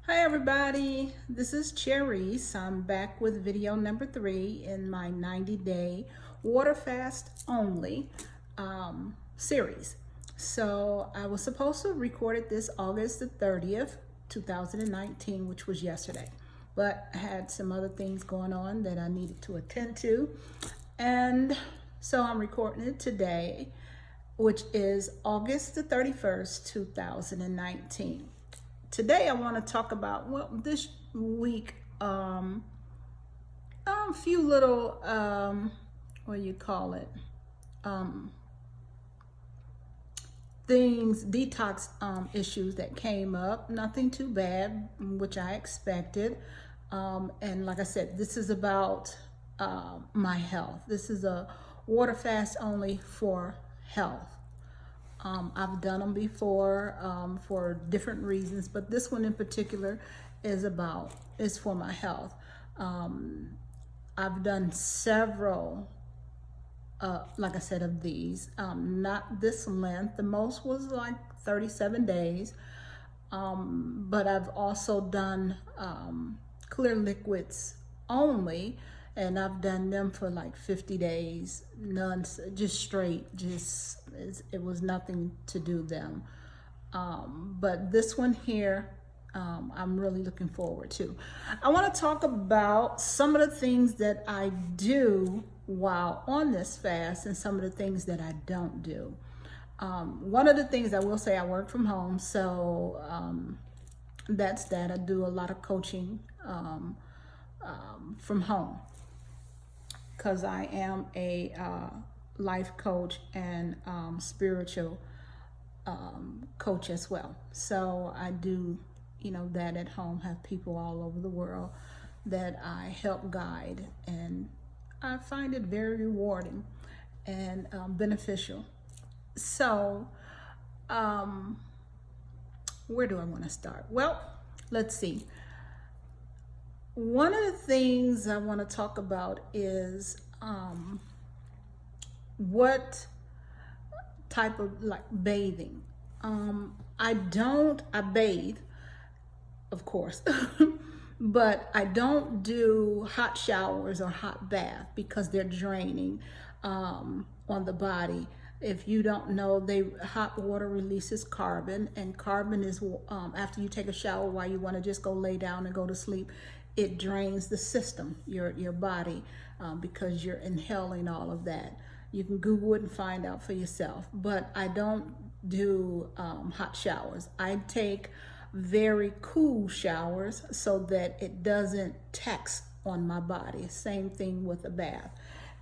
Hi everybody, this is Cherries. I'm back with video number 3 in my 90-day water fast only series. So I was supposed to record it this August the 30th, 2019, which was yesterday. But I had some other things going on that I needed to attend to. And so I'm recording it today, which is August the 31st, 2019. Today I want to talk about, well, this week, a few little, what do you call it, things, detox issues that came up. Nothing too bad, which I expected. And like I said, this is about my health. This is a water fast only for health. I've done them before for different reasons, but this one in particular is for my health. I've done several, like I said, of these. Not this length. The most was like 37 days. But I've also done clear liquids only, and I've done them for like 50 days, none, just straight, it was nothing to do them. But this one here, I'm really looking forward to. I want to talk about some of the things that I do while on this fast and some of the things that I don't do. One of the things I will say, I work from home, so that's that. I do a lot of coaching from home, because I am a life coach and spiritual coach as well. So I do, that at home, have people all over the world that I help guide, and I find it very rewarding and beneficial. So, where do I want to start? Well, let's see. One of the things I want to talk about is what type of bathing. I bathe, of course, but I don't do hot showers or hot bath because they're draining on the body. If you don't know, hot water releases carbon, and carbon is after you take a shower, while you want to just go lay down and go to sleep, it drains the system, your body, because you're inhaling all of that. You can Google it and find out for yourself. But I don't do hot showers. I take very cool showers so that it doesn't tax on my body. Same thing with a bath.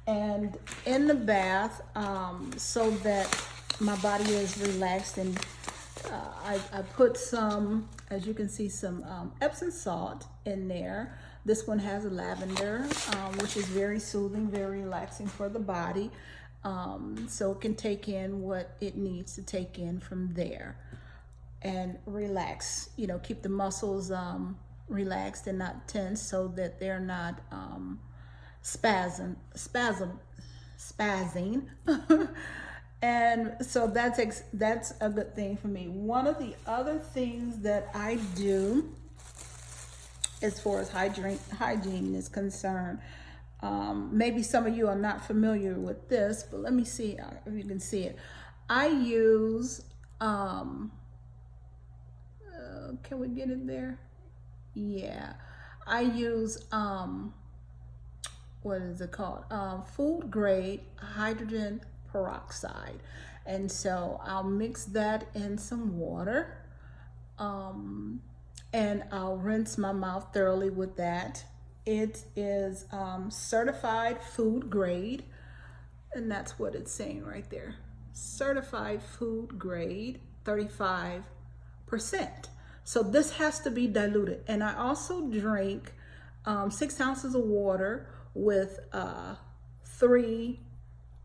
And in the bath, so that my body is relaxed, and I put some, as you can see, some Epsom salt in there. This one has lavender, which is very soothing, very relaxing for the body. So it can take in what it needs to take in from there and relax, keep the muscles relaxed and not tense, so that they're not spazzing. And so that's a good thing for me. One of the other things that I do, as far as hygiene is concerned, maybe some of you are not familiar with this, but let me see if you can see it. I use, can we get it there? Yeah, I use, what is it called? Food grade hydrogen peroxide. And so I'll mix that in some water, and I'll rinse my mouth thoroughly with that. It is certified food grade, and that's what it's saying right there. Certified food grade, 35%. So this has to be diluted. And I also drink 6 ounces of water with 3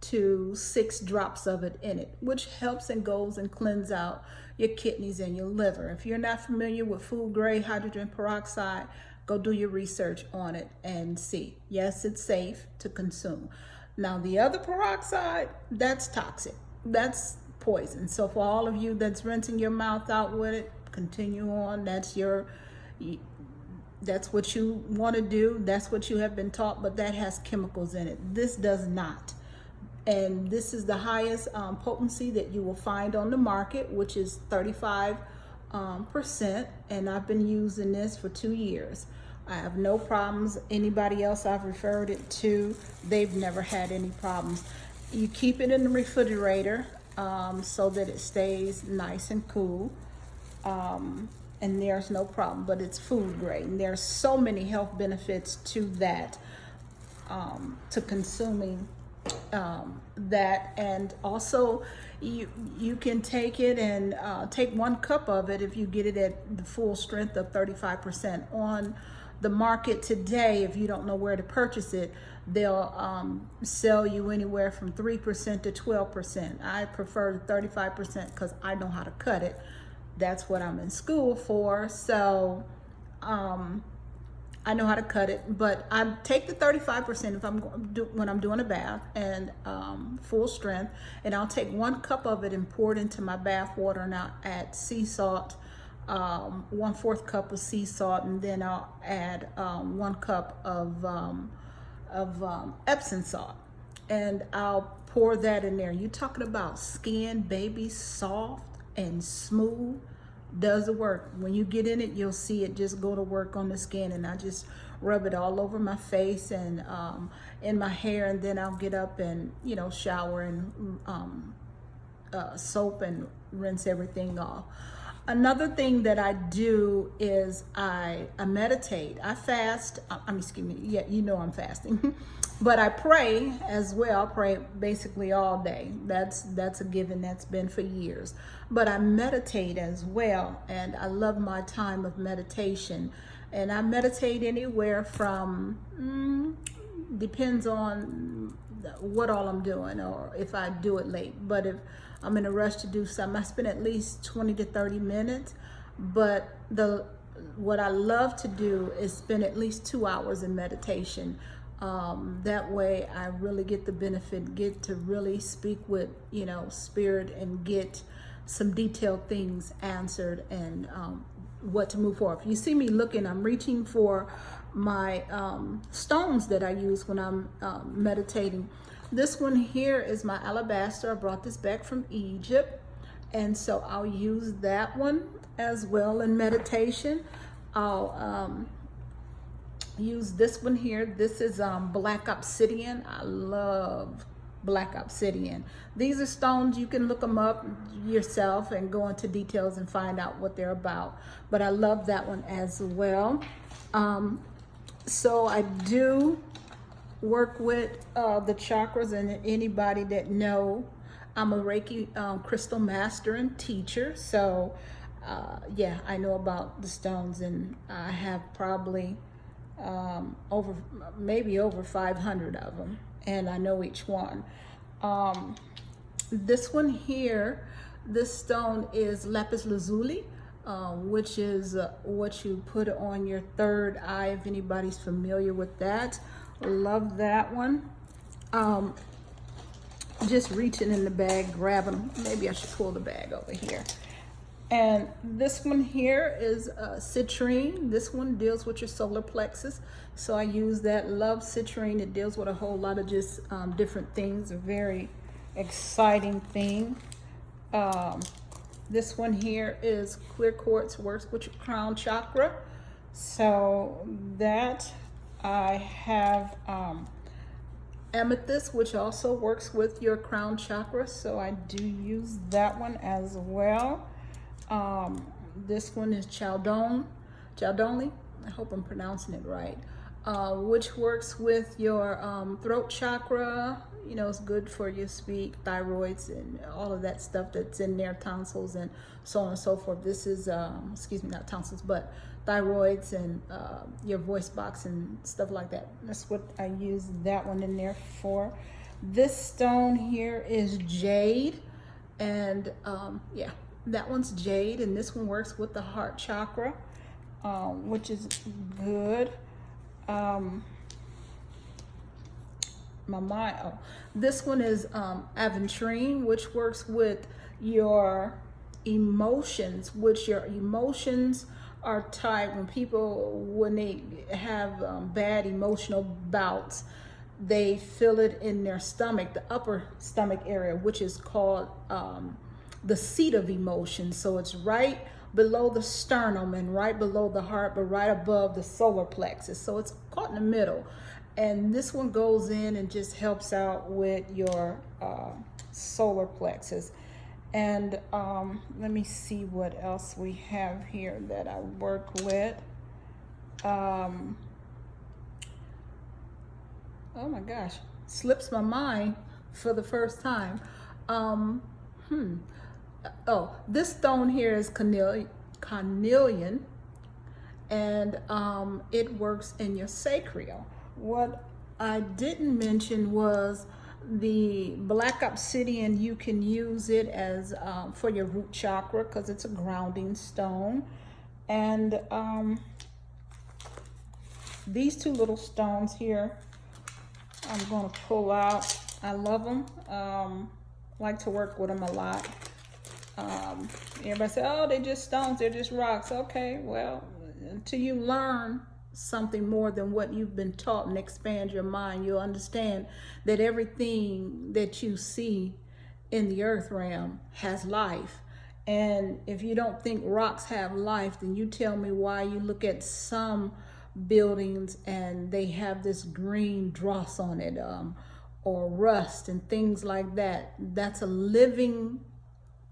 to 6 drops of it in it, which helps and goes and cleanses out your kidneys and your liver. If you're not familiar with food grade hydrogen peroxide, go do your research on it and see. Yes, it's safe to consume. Now, the other peroxide, that's toxic. That's poison. So for all of you that's rinsing your mouth out with it, continue on. That's your That's what you want to do. That's what you have been taught, but that has chemicals in it. This does not. And this is the highest potency that you will find on the market, which is 35%. And I've been using this for 2 years. I have no problems. Anybody else I've referred it to, they've never had any problems. You keep it in the refrigerator so that it stays nice and cool. And there's no problem, but it's food grade. And there's so many health benefits to that, to consuming that. And also you can take it and take 1 cup of it if you get it at the full strength of 35%. On the market today, if you don't know where to purchase it, they'll sell you anywhere from 3% to 12%. I prefer the 35% because I know how to cut it. That's what I'm in school for. So I know how to cut it, but I take the 35% if when I'm doing a bath and full strength, and I'll take 1 cup of it and pour it into my bath water, and I'll add sea salt, 1/4 cup of sea salt, and then I'll add 1 cup of Epsom salt, and I'll pour that in there. You're talking about skin, baby, soft and smooth. Does the work. When you get in it, you'll see it just go to work on the skin, and I just rub it all over my face and in my hair, and then I'll get up and shower and soap and rinse everything off. Another thing that I do is I meditate. I fast. Excuse me. Yeah, I'm fasting. But I pray as well. I pray basically all day. That's a given. That's been for years. But I meditate as well, and I love my time of meditation. And I meditate anywhere from depends on what all I'm doing, or if I do it late. But if I'm in a rush to do something, I spend at least 20 to 30 minutes. But what I love to do is spend at least 2 hours in meditation. That way I really get the benefit, get to really speak with, spirit, and get some detailed things answered, and what to move forward. If you see me looking, I'm reaching for my stones that I use when I'm meditating. This one here is my alabaster. I brought this back from Egypt, and so I'll use that one as well in meditation. I'll use this one here. This is black obsidian. I love black obsidian. These are stones, you can look them up yourself and go into details and find out what they're about, but I love that one as well. So I do work with the chakras, and anybody that know, I'm a Reiki crystal master and teacher, so yeah, I know about the stones, and I have probably maybe over 500 of them, and I know each one. This one here, this stone is lapis lazuli, which is what you put on your third eye, if anybody's familiar with that. Love that one. Just reaching in the bag, grabbing, maybe I should pull the bag over here. And this one here is citrine. This one deals with your solar plexus, so I use that. Love citrine. It deals with a whole lot of just different things. A very exciting thing. This one here is clear quartz, works with your crown chakra. So that I have amethyst, which also works with your crown chakra, so I do use that one as well. This one is chalcedony, I hope I'm pronouncing it right, which works with your throat chakra. It's good for your speak, thyroids, and all of that stuff that's in there, tonsils and so on and so forth. This is, excuse me, not tonsils, but thyroids and your voice box and stuff like that. That's what I use that one in there for. This stone here is jade, and yeah, that one's jade, and this one works with the heart chakra, which is good. This one is aventurine, which works with your emotions, which your emotions are type when people, when they have bad emotional bouts, they feel it in their stomach, the upper stomach area, which is called the seat of emotion. So it's right below the sternum and right below the heart, but right above the solar plexus. So it's caught in the middle. And this one goes in and just helps out with your solar plexus. And let me see what else we have here that I work with. Oh my gosh, slips my mind for the first time. Oh, this stone here is carnelian, and it works in your sacral. What I didn't mention was the black obsidian. You can use it as for your root chakra because it's a grounding stone. And these two little stones here, I'm going to pull out. I love them. Like to work with them a lot. Everybody say, oh, they're just stones, they're just rocks. Okay, well, until you learn something more than what you've been taught and expand your mind, you'll understand that everything that you see in the earth realm has life. And if you don't think rocks have life, then you tell me why you look at some buildings and they have this green dross on it, or rust and things like that. That's a living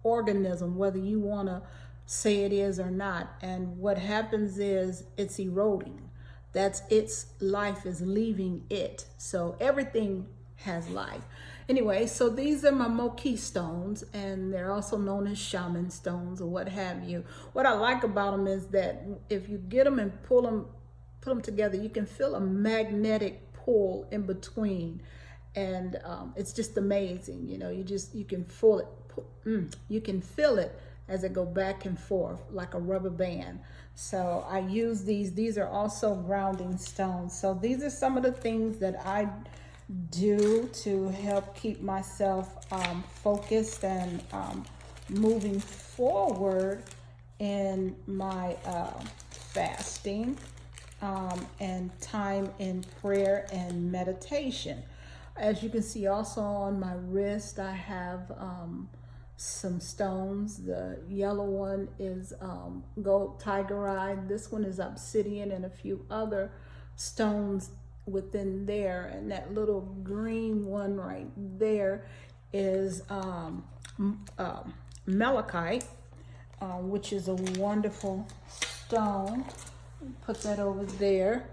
organism, whether you want to say it is or not. And what happens is it's eroding. That's its life is leaving it. So everything has life. Anyway, so these are my Moki stones, and they're also known as shaman stones or what have you. What I like about them is that if you get them and put them together, you can feel a magnetic pull in between. And it's just amazing. You know, you can feel it. You can feel it as it go back and forth like a rubber band. So I use these. These are also grounding stones. So these are some of the things that I do to help keep myself focused and moving forward in my fasting and time in prayer and meditation. As you can see also on my wrist, I have some stones. The yellow one is gold tigerite. This one is obsidian and a few other stones within there. And that little green one right there is malachite, which is a wonderful stone. Put that over there.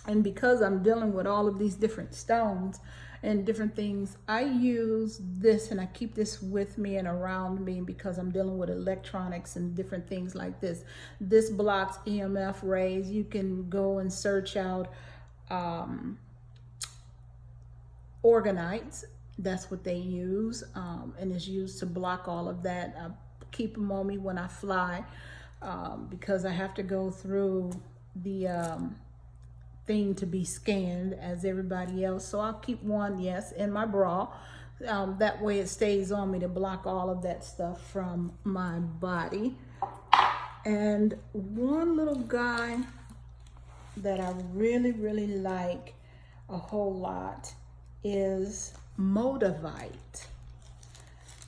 And because I'm dealing with all of these different stones and different things, I use this and I keep this with me and around me because I'm dealing with electronics and different things like this. This blocks EMF rays. You can go and search out organites. That's what they use, and it's used to block all of that. I keep them on me when I fly because I have to go through the thing to be scanned as everybody else. So I'll keep one, yes, in my bra. That way it stays on me to block all of that stuff from my body. And one little guy that I really, really like a whole lot is Modavite.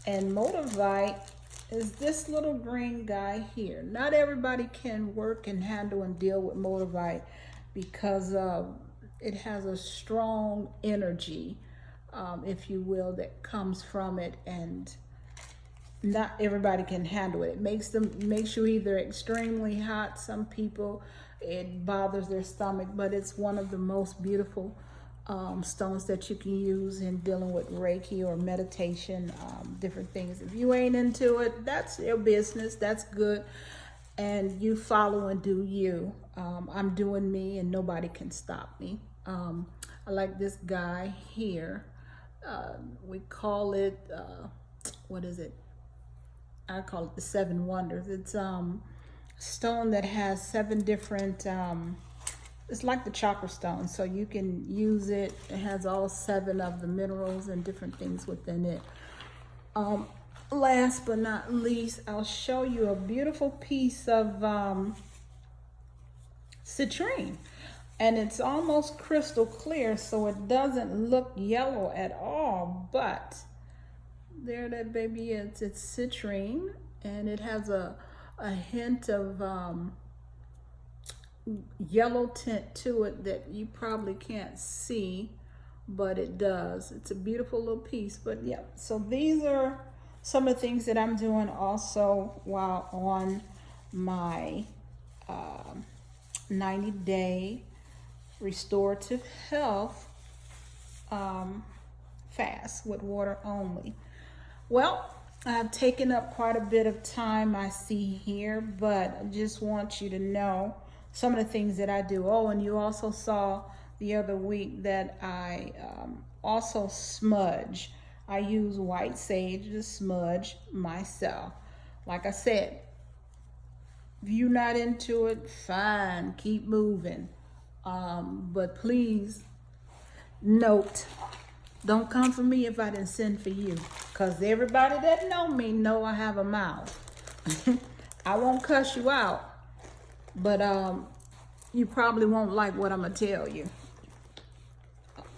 And Modavite is this little green guy here. Not everybody can work and handle and deal with Modavite because it has a strong energy, if you will, that comes from it, and not everybody can handle it. It makes you either extremely hot. Some people, it bothers their stomach, but it's one of the most beautiful stones that you can use in dealing with Reiki or meditation, different things. If you ain't into it, that's your business. That's good. And you follow and do you. I'm doing me and nobody can stop me. I like this guy here. We call it, what is it? I call it the 7 Wonders. It's stone that has 7 different, it's like the chakra stone. So you can use it. It has all 7 of the minerals and different things within it. last but not least, I'll show you a beautiful piece of citrine. And it's almost crystal clear, so it doesn't look yellow at all. But there that baby is. It's citrine, and it has a hint of yellow tint to it that you probably can't see, but it does. It's a beautiful little piece. But yeah, so these are some of the things that I'm doing also while on my 90-day restorative health fast with water only. Well, I've taken up quite a bit of time, I see here, but I just want you to know some of the things that I do. Oh, and you also saw the other week that I also smudge. I use white sage to smudge myself. Like I said, if you're not into it, fine, keep moving. But please note, don't come for me if I didn't send for you, because everybody that know me know I have a mouth. I won't cuss you out, but you probably won't like what I'm gonna tell you.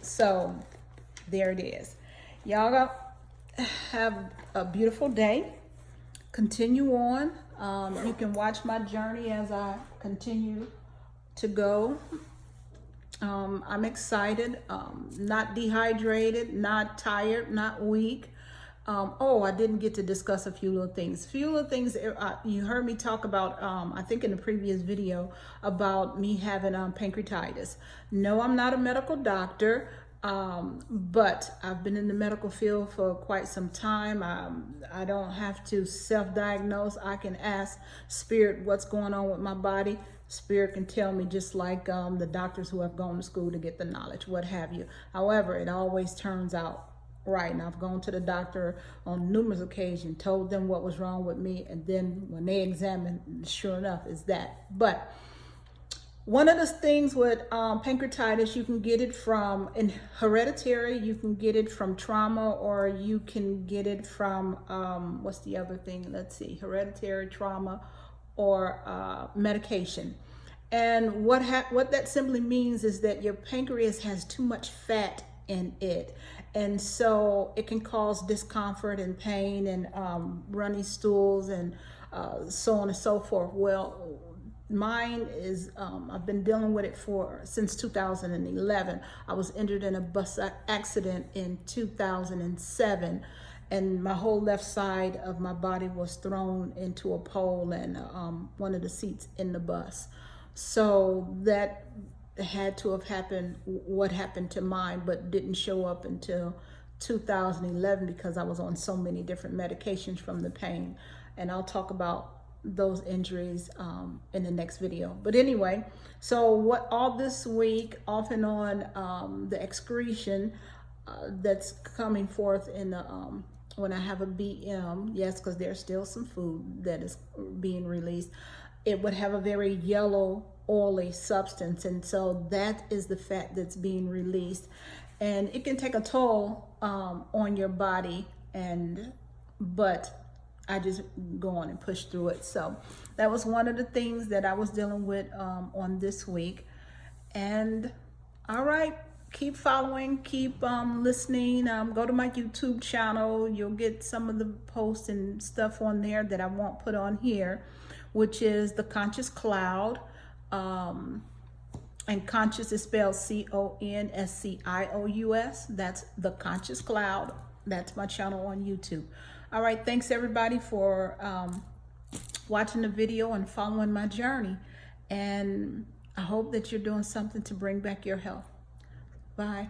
So there it is. Y'all have a beautiful day. Continue on. You can watch my journey as I continue to go. I'm excited, not dehydrated, not tired, not weak. Oh, I didn't get to discuss a few little things. You heard me talk about, I think in the previous video, about me having pancreatitis. No, I'm not a medical doctor, but I've been in the medical field for quite some time. I don't have to self-diagnose. I can ask Spirit what's going on with my body. Spirit can tell me, just like the doctors who have gone to school to get the knowledge, what have you. However, it always turns out right. And I've gone to the doctor on numerous occasions, told them what was wrong with me, and then when they examined, sure enough, is that. But one of the things with pancreatitis, you can get it from hereditary, you can get it from trauma, or you can get it from, what's the other thing? Let's see, hereditary, trauma, or medication. And what that simply means is that your pancreas has too much fat in it. And so it can cause discomfort and pain and runny stools and so on and so forth. Well, mine is, I've been dealing with it since 2011. I was injured in a bus accident in 2007. And my whole left side of my body was thrown into a pole and one of the seats in the bus. So that had to have happened, what happened to mine, but didn't show up until 2011 because I was on so many different medications from the pain. And I'll talk about those injuries in the next video. But anyway, so what all this week, off and on, the excretion that's coming forth in the when I have a BM, yes, because there's still some food that is being released, it would have a very yellow, oily substance. And so that is the fat that's being released. And it can take a toll on your body, but I just go on and push through it. So that was one of the things that I was dealing with on this week. And all right, keep following, keep listening. Go to my YouTube channel. You'll get some of the posts and stuff on there that I won't put on here, which is The Conscious Cloud. And conscious is spelled CONSCIOUS. That's The Conscious Cloud. That's my channel on YouTube. All right, thanks everybody for watching the video and following my journey. And I hope that you're doing something to bring back your health. Bye.